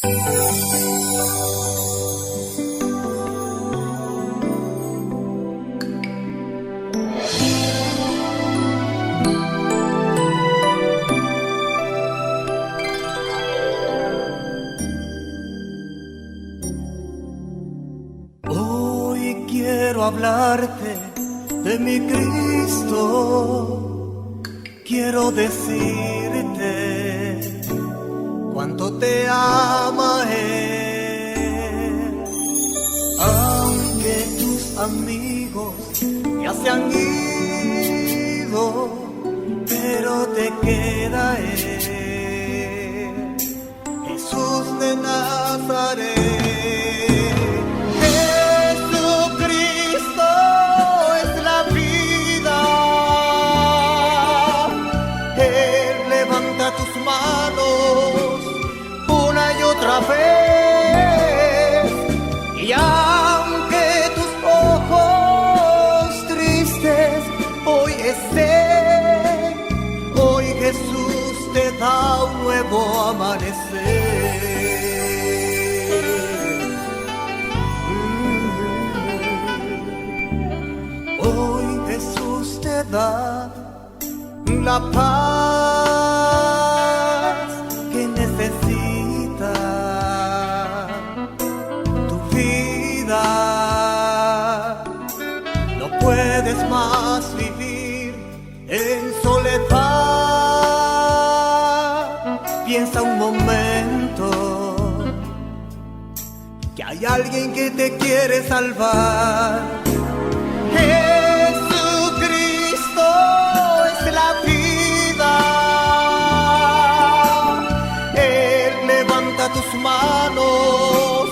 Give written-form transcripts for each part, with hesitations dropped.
Hoy quiero hablarte de mi Cristo, quiero decirte cuánto te ama Él. Aunque tus amigos ya se han ido, pero te queda Él, Jesús de Nazaret. Tus manos una y otra vez, y aunque tus ojos tristes hoy estén, hoy Jesús te da un nuevo amanecer. Hoy Jesús te da la paz que necesita tu vida. No puedes más vivir en soledad. Piensa un momento que hay alguien que te quiere salvar. La vida, Él levanta tus manos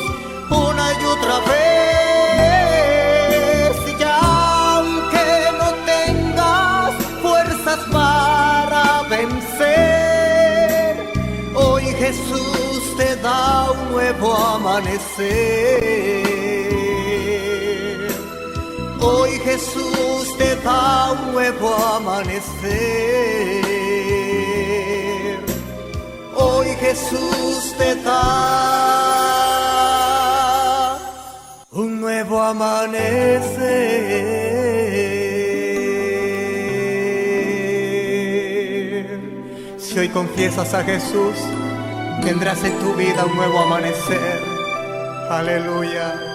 una y otra vez, y aunque no tengas fuerzas para vencer, hoy Jesús te da un nuevo amanecer. Hoy Jesús te da un nuevo amanecer. Hoy Jesús te da un nuevo amanecer. Si hoy confiesas a Jesús, tendrás en tu vida un nuevo amanecer. Aleluya.